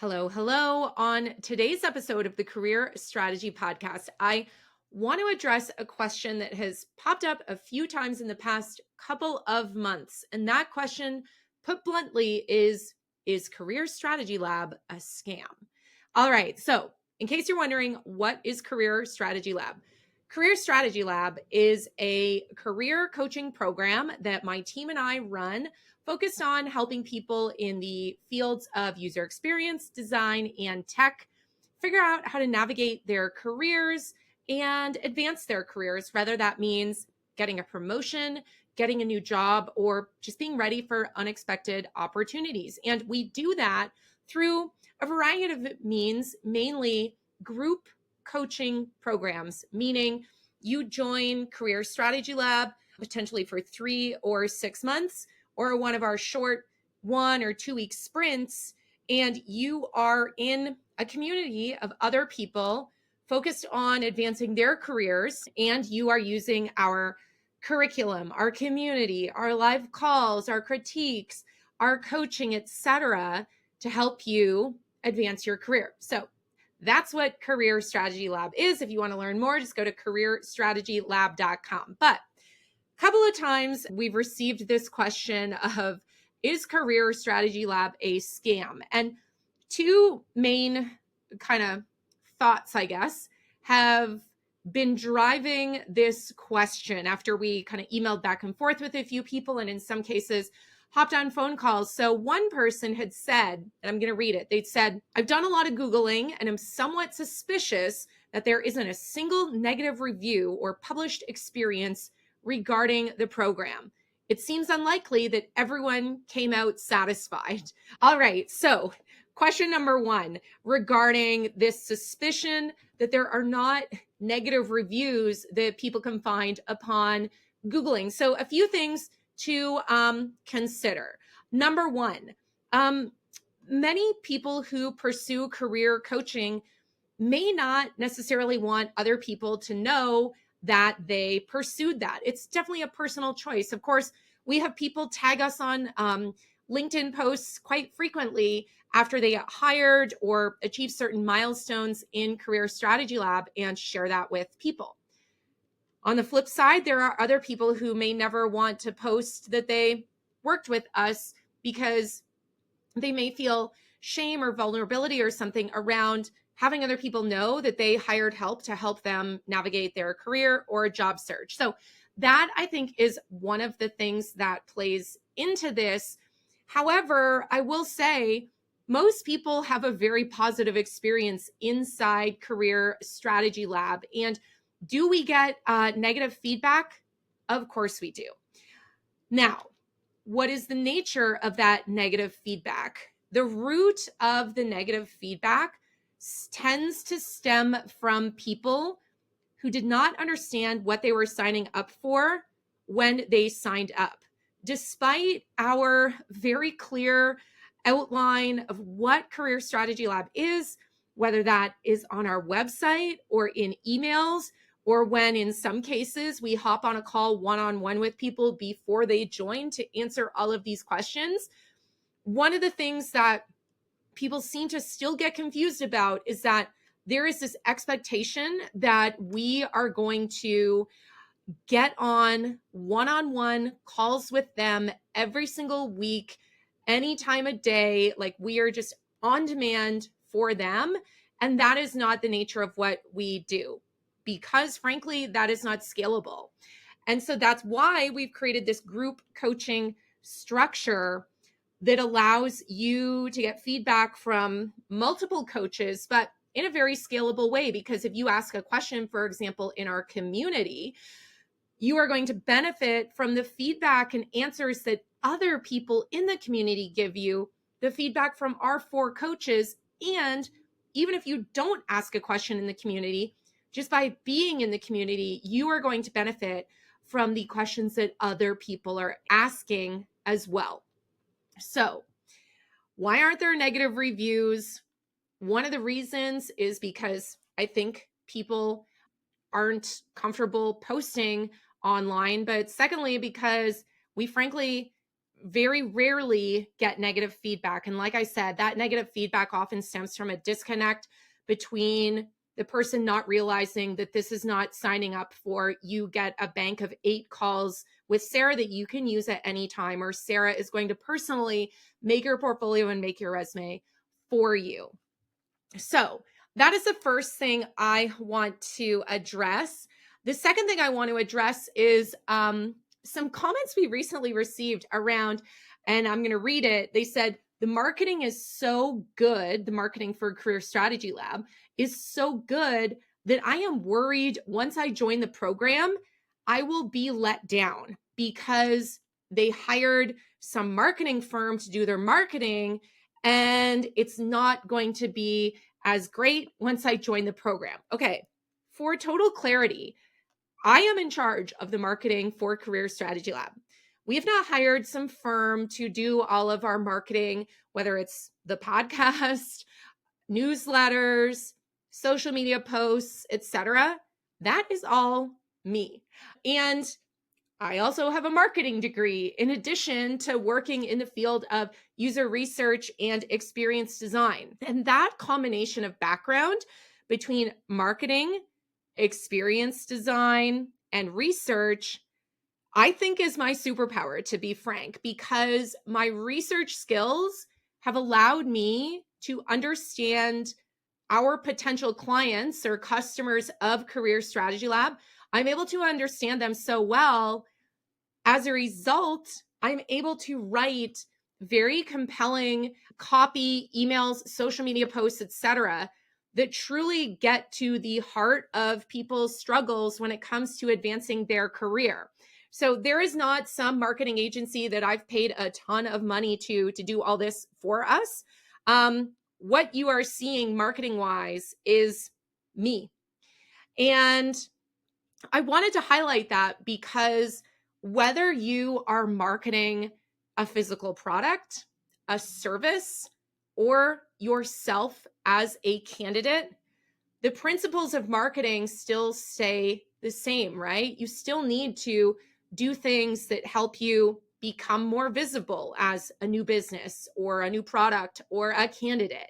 Hello, hello. On today's episode of the Career Strategy Podcast, I want to address a question that has popped up a few times in the past couple of months. And that question, put bluntly, is Career Strategy Lab a scam? All right. So, in case you're wondering, what is Career Strategy Lab? Career Strategy Lab is a career coaching program that my team and I run focused on helping people in the fields of user experience, design, and tech figure out how to navigate their careers and advance their careers, whether that means getting a promotion, getting a new job, or just being ready for unexpected opportunities. And we do that through a variety of means, mainly group coaching programs, meaning you join Career Strategy Lab potentially for 3 or 6 months or one of our short 1 or 2 week sprints, and you are in a community of other people focused on advancing their careers, and you are using our curriculum, our community, our live calls, our critiques, our coaching, etc., to help you advance your career. So that's what Career Strategy Lab is. If you want to learn more, just go to careerstrategylab.com. But a couple of times we've received this question of, is Career Strategy Lab a scam? And two main kind of thoughts, I guess, have been driving this question after we kind of emailed back and forth with a few people, and in some cases hopped on phone calls. So one person had said, and I'm going to read it. They'd said, I've done a lot of Googling and I'm somewhat suspicious that there isn't a single negative review or published experience regarding the program. It seems unlikely that everyone came out satisfied. All right. So question number one, regarding this suspicion that there are not negative reviews that people can find upon Googling. So a few things to consider. Number one, many people who pursue career coaching may not necessarily want other people to know that they pursued that. It's definitely a personal choice. Of course, we have people tag us on LinkedIn posts quite frequently after they get hired or achieve certain milestones in Career Strategy Lab and share that with people. On the flip side, there are other people who may never want to post that they worked with us because they may feel shame or vulnerability or something around having other people know that they hired help to help them navigate their career or a job search. So that, I think, is one of the things that plays into this. However, I will say most people have a very positive experience inside Career Strategy Lab. And do we get negative feedback? Of course we do. Now, what is the nature of that negative feedback? The root of the negative feedback tends to stem from people who did not understand what they were signing up for when they signed up. Despite our very clear outline of what Career Strategy Lab is, whether that is on our website or in emails, or when in some cases we hop on a call one-on-one with people before they join to answer all of these questions, one of the things that people seem to still get confused about is that there is this expectation that we are going to get on one-on-one calls with them every single week, any time of day, like we are just on demand for them. And that is not the nature of what we do, because frankly, that is not scalable. And so that's why we've created this group coaching structure that allows you to get feedback from multiple coaches, but in a very scalable way. Because if you ask a question, for example, in our community, you are going to benefit from the feedback and answers that other people in the community give you, the feedback from our 4 coaches. And even if you don't ask a question in the community, just by being in the community, you are going to benefit from the questions that other people are asking as well. So, why aren't there negative reviews? One of the reasons is because I think people aren't comfortable posting online, but secondly, because we frankly very rarely get negative feedback. And like I said, that negative feedback often stems from a disconnect between the person not realizing that this is not signing up for, you get a bank of 8 calls with Sarah that you can use at any time, or Sarah is going to personally make your portfolio and make your resume for you. So that is the first thing I want to address. The second thing I want to address is some comments we recently received around, and I'm going to read it. They said, the marketing is so good. The marketing for Career Strategy Lab is so good that I am worried once I join the program, I will be let down because they hired some marketing firm to do their marketing, and it's not going to be as great once I join the program. Okay, for total clarity, I am in charge of the marketing for Career Strategy Lab. We have not hired some firm to do all of our marketing, whether it's the podcast, newsletters, social media posts, etc. That is all me. And I also have a marketing degree in addition to working in the field of user research and experience design. And that combination of background between marketing, experience design, and research, I think is my superpower, to be frank, because my research skills have allowed me to understand our potential clients or customers of Career Strategy Lab. I'm able to understand them so well. As a result, I'm able to write very compelling copy, emails, social media posts, etc., that truly get to the heart of people's struggles when it comes to advancing their career. So there is not some marketing agency that I've paid a ton of money to do all this for us. What you are seeing marketing wise is me. And I wanted to highlight that because whether you are marketing a physical product, a service, or yourself as a candidate, the principles of marketing still stay the same, right? You still need to do things that help you become more visible as a new business or a new product or a candidate.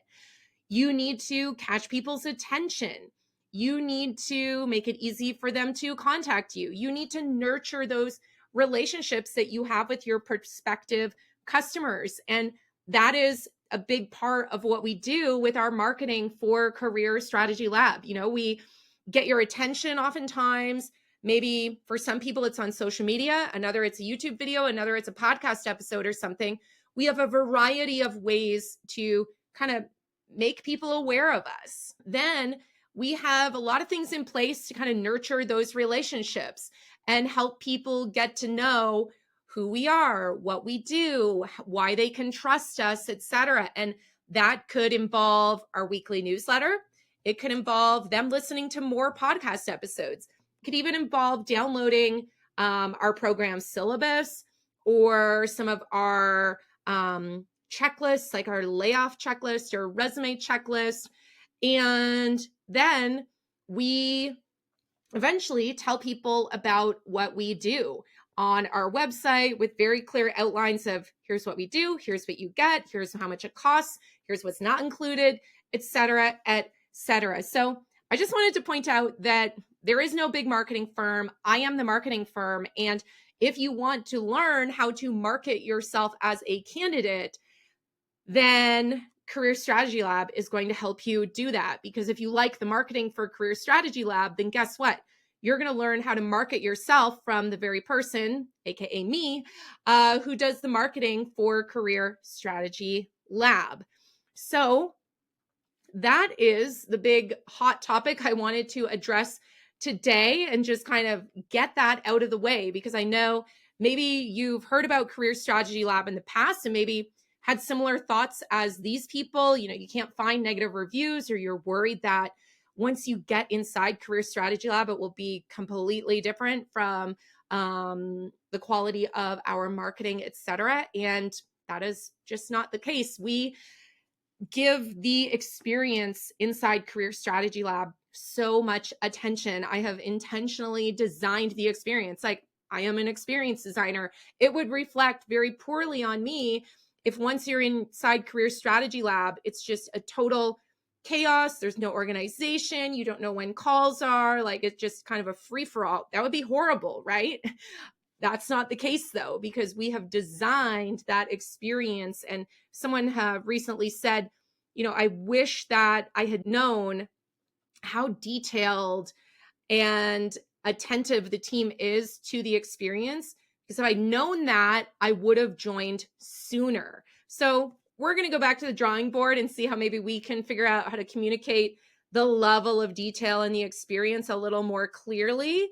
You need to catch people's attention. You need to make it easy for them to contact you. You need to nurture those relationships that you have with your prospective customers. And that is a big part of what we do with our marketing for Career Strategy Lab. You know, we get your attention oftentimes. Maybe for some people it's on social media, another it's a YouTube video, another it's a podcast episode or something. We have a variety of ways to kind of make people aware of us. Then we have a lot of things in place to kind of nurture those relationships and help people get to know who we are, what we do, why they can trust us, etc. And that could involve our weekly newsletter. It could involve them listening to more podcast episodes. It could even involve downloading our program syllabus or some of our checklists, like our layoff checklist or resume checklist. And then we eventually tell people about what we do on our website with very clear outlines of here's what we do, here's what you get, here's how much it costs, here's what's not included, etc., etc. So I just wanted to point out that there is no big marketing firm. I am the marketing firm. And if you want to learn how to market yourself as a candidate, then Career Strategy Lab is going to help you do that. Because if you like the marketing for Career Strategy Lab, then guess what? You're going to learn how to market yourself from the very person, aka me, who does the marketing for Career Strategy Lab. So that is the big hot topic I wanted to address today and just kind of get that out of the way, because I know maybe you've heard about Career Strategy Lab in the past and maybe had similar thoughts as these people. You know, you can't find negative reviews, or you're worried that once you get inside Career Strategy Lab, it will be completely different from the quality of our marketing, etc. And that is just not the case. We give the experience inside Career Strategy Lab so much attention. I have intentionally designed the experience. Like, I am an experience designer. It would reflect very poorly on me if once you're inside Career Strategy Lab, it's just a total chaos. There's no organization. You don't know when calls are. Like, it's just kind of a free for all. That would be horrible, right? That's not the case though, because we have designed that experience. And someone have recently said, I wish that I had known how detailed and attentive the team is to the experience, because if I'd known that, I would have joined sooner. So we're going to go back to the drawing board and see how maybe we can figure out how to communicate the level of detail in the experience a little more clearly.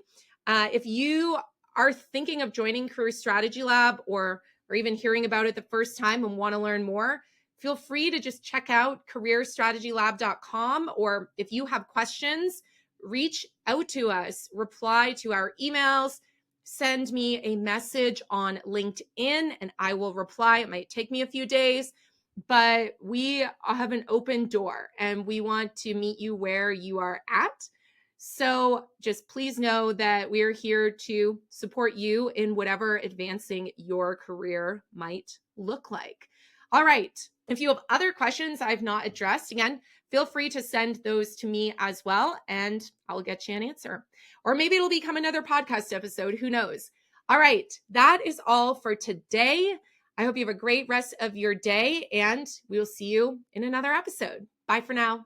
If you are thinking of joining Career Strategy Lab or even hearing about it the first time and want to learn more, feel free to just check out careerstrategylab.com, or if you have questions, reach out to us, reply to our emails, send me a message on LinkedIn, and I will reply. It might take me a few days, but we have an open door and we want to meet you where you are at. So just please know that we're here to support you in whatever advancing your career might look like. All right. If you have other questions I've not addressed, again, feel free to send those to me as well, and I'll get you an answer. Or maybe it'll become another podcast episode. Who knows? All right. That is all for today. I hope you have a great rest of your day, and we will see you in another episode. Bye for now.